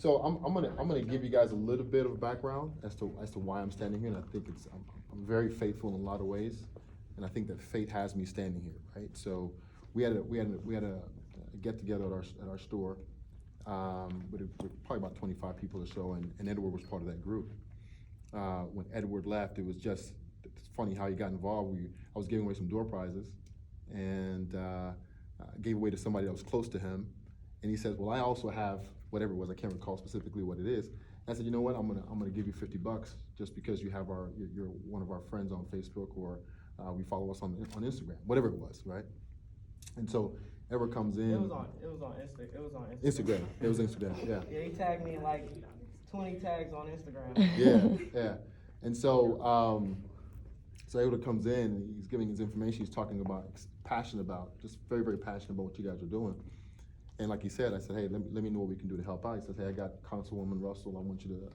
So I'm gonna give you guys a little bit of background as to why I'm standing here, and I think I'm very faithful in a lot of ways, and I think that fate has me standing here, right? So we had a get together at our store, with probably about 25 people or so, and Edward was part of that group. When Edward left, it's funny how he got involved. I was giving away some door prizes, and gave away to somebody that was close to him, and he says, "Well, I also have whatever it was. I can't recall specifically what it is." I said, "You know what? I'm gonna give you $50 just because you're one of our friends on Facebook, or we follow us on Instagram, whatever it was, right?" And so Edward comes in. It was on Instagram. Instagram. It was Instagram. Yeah. Yeah, he tagged me in like 20 tags on Instagram. Yeah. And so, so Edward comes in, and he's giving his information. He's talking about, passionate about, just very, very passionate about what you guys are doing. And like he said, I said, "Hey, let me know what we can do to help out." He says, "Hey, I got Councilwoman Russell. I want you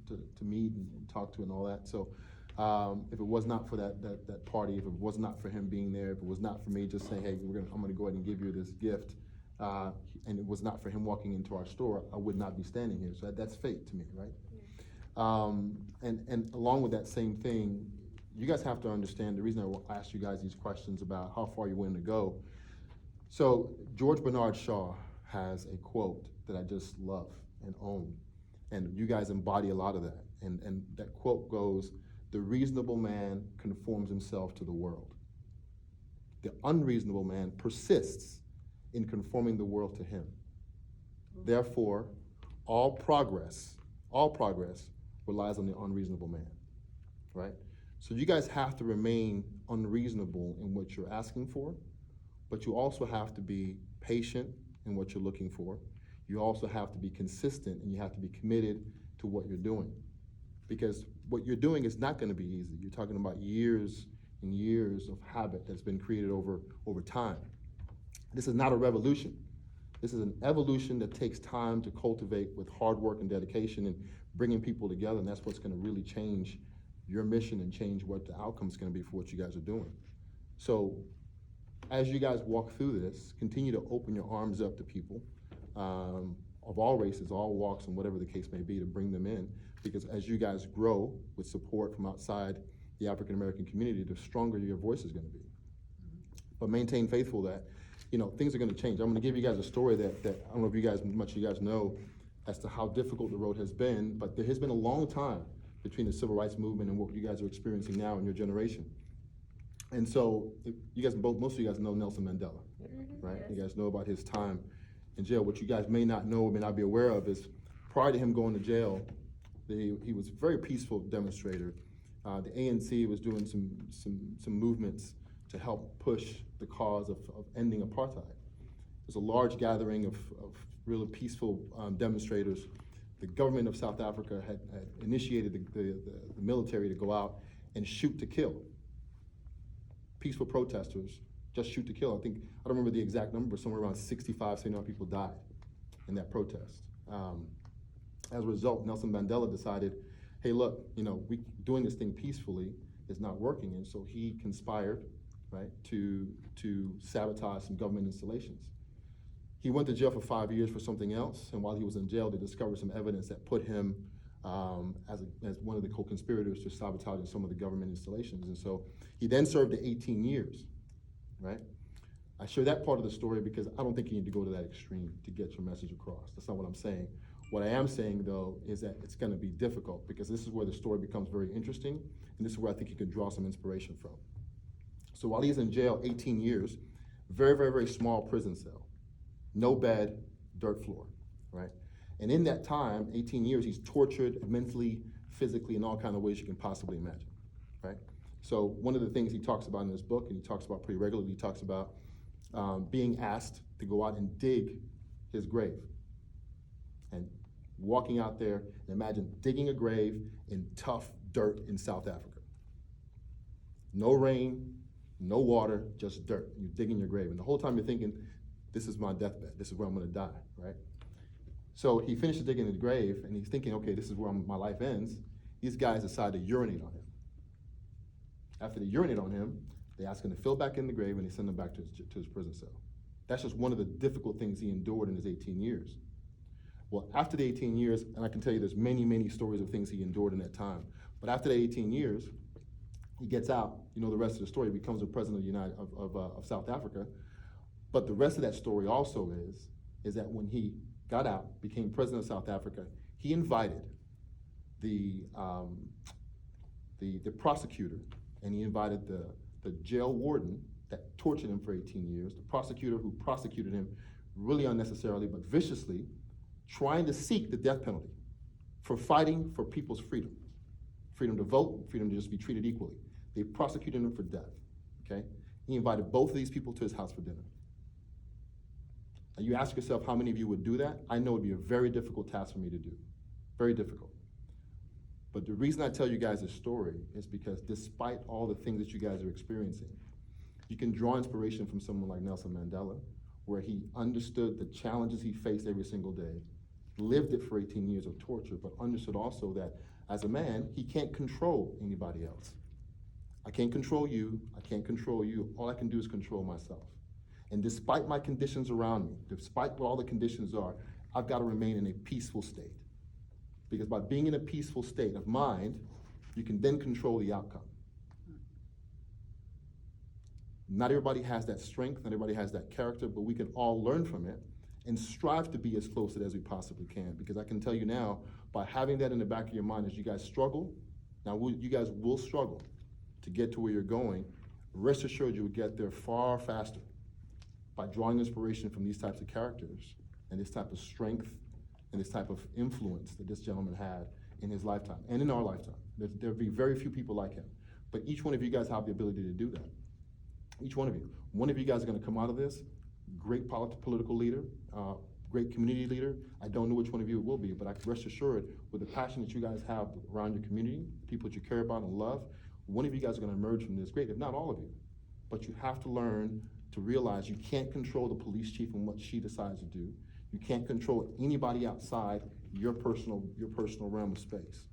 to meet and talk to and all that." So, if it was not for that party, if it was not for him being there, if it was not for me just saying, "Hey, I'm gonna go ahead and give you this gift," and it was not for him walking into our store, I would not be standing here. So that's fate to me, right? And along with that same thing, you guys have to understand the reason I asked you guys these questions about how far you're willing to go. So George Bernard Shaw has a quote that I just love and own, and you guys embody a lot of that. And that quote goes, "The reasonable man conforms himself to the world. The unreasonable man persists in conforming the world to him. Therefore, all progress relies on the unreasonable man," right? So you guys have to remain unreasonable in what you're asking for, but you also have to be patient in what you're looking for. You also have to be consistent, and you have to be committed to what you're doing. Because what you're doing is not gonna be easy. You're talking about years and years of habit that's been created over time. This is not a revolution. This is an evolution that takes time to cultivate with hard work and dedication and bringing people together, and that's what's gonna really change your mission and change what the outcome is gonna be for what you guys are doing. So as you guys walk through this, continue to open your arms up to people of all races, all walks, and whatever the case may be, to bring them in, because as you guys grow with support from outside the African American community, the stronger your voice is gonna be. But maintain faithful that, things are gonna change. I'm gonna give you guys a story that I don't know if much of you guys know as to how difficult the road has been, but there has been a long time between the civil rights movement and what you guys are experiencing now in your generation. And so, most of you guys know Nelson Mandela, right? You guys know about his time in jail. What you guys may not know, may not be aware of, is prior to him going to jail, he was a very peaceful demonstrator. The ANC was doing some movements to help push the cause of ending apartheid. It was a large gathering of really peaceful demonstrators. The government of South Africa had initiated the military to go out and shoot to kill. Peaceful protesters, just shoot to kill. I don't remember the exact number, but somewhere around 65, 79 people died in that protest. As a result, Nelson Mandela decided, hey, look, we doing this thing peacefully is not working, and so he conspired, right, to sabotage some government installations. He went to jail for 5 years for something else, and while he was in jail, they discovered some evidence that put him as one of the co-conspirators to sabotaging some of the government installations. And so he then served 18 years, right? I share that part of the story because I don't think you need to go to that extreme to get your message across. That's not what I'm saying. What I am saying, though, is that it's gonna be difficult, because this is where the story becomes very interesting, and this is where I think you can draw some inspiration from. So while he's in jail 18 years, very, very, very small prison cell, no bed, dirt floor, right? And in that time, 18 years, he's tortured mentally, physically, in all kinds of ways you can possibly imagine, right? So one of the things he talks about in this book, and he talks about pretty regularly, he talks about being asked to go out and dig his grave. And walking out there, and imagine digging a grave in tough dirt in South Africa. No rain, no water, just dirt. You're digging your grave. And the whole time you're thinking, this is my deathbed. This is where I'm gonna die, right? So he finishes digging his grave, and he's thinking, okay, this is where my life ends. These guys decide to urinate on him. After they urinate on him, they ask him to fill back in the grave, and they send him back to his prison cell. That's just one of the difficult things he endured in his 18 years. Well, after the 18 years, and I can tell you there's many, many stories of things he endured in that time, but after the 18 years, he gets out, you know the rest of the story, he becomes the president of South Africa. But the rest of that story also is that when he got out, became president of South Africa, he invited the prosecutor, and he invited the jail warden that tortured him for 18 years, the prosecutor who prosecuted him really unnecessarily but viciously, trying to seek the death penalty for fighting for people's freedom. Freedom to vote, freedom to just be treated equally. They prosecuted him for death, okay? He invited both of these people to his house for dinner. Now you ask yourself how many of you would do that? I know it would be a very difficult task for me to do, very difficult. But the reason I tell you guys this story is because despite all the things that you guys are experiencing, you can draw inspiration from someone like Nelson Mandela, where he understood the challenges he faced every single day, lived it for 18 years of torture, but understood also that as a man, he can't control anybody else. I can't control you, I can't control you, all I can do is control myself. And despite my conditions around me, despite what all the conditions are, I've got to remain in a peaceful state. Because by being in a peaceful state of mind, you can then control the outcome. Not everybody has that strength, not everybody has that character, but we can all learn from it and strive to be as close to it as we possibly can. Because I can tell you now, by having that in the back of your mind as you guys struggle, you guys will struggle to get to where you're going, rest assured you will get there far faster by drawing inspiration from these types of characters and this type of strength and this type of influence that this gentleman had in his lifetime and in our lifetime. There'll be very few people like him, but each one of you guys have the ability to do that. Each one of you. One of you guys are gonna come out of this, great political leader, great community leader. I don't know which one of you it will be, but I can rest assured with the passion that you guys have around your community, people that you care about and love, one of you guys are gonna emerge from this great, if not all of you. But you have to learn to realize you can't control the police chief and what she decides to do. You can't control anybody outside your personal realm of space.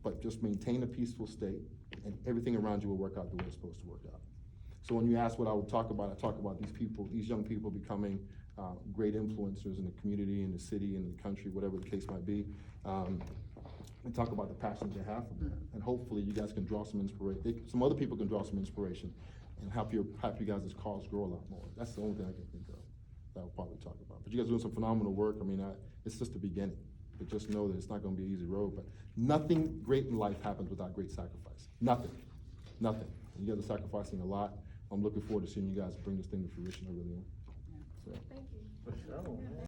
But just maintain a peaceful state and everything around you will work out the way it's supposed to work out. So when you ask what I would talk about, I talk about these young people becoming great influencers in the community, in the city, in the country, whatever the case might be. And talk about the passions they have for that. And hopefully you guys can draw some inspiration. Some other people can draw some inspiration and help you guys' cause grow a lot more. That's the only thing I can think of that I'll probably talk about. But you guys are doing some phenomenal work. I mean, it's just the beginning. But just know that it's not gonna be an easy road. But nothing great in life happens without great sacrifice. Nothing, nothing. You guys are sacrificing a lot. I'm looking forward to seeing you guys bring this thing to fruition. I really am. So. Thank you. For sure.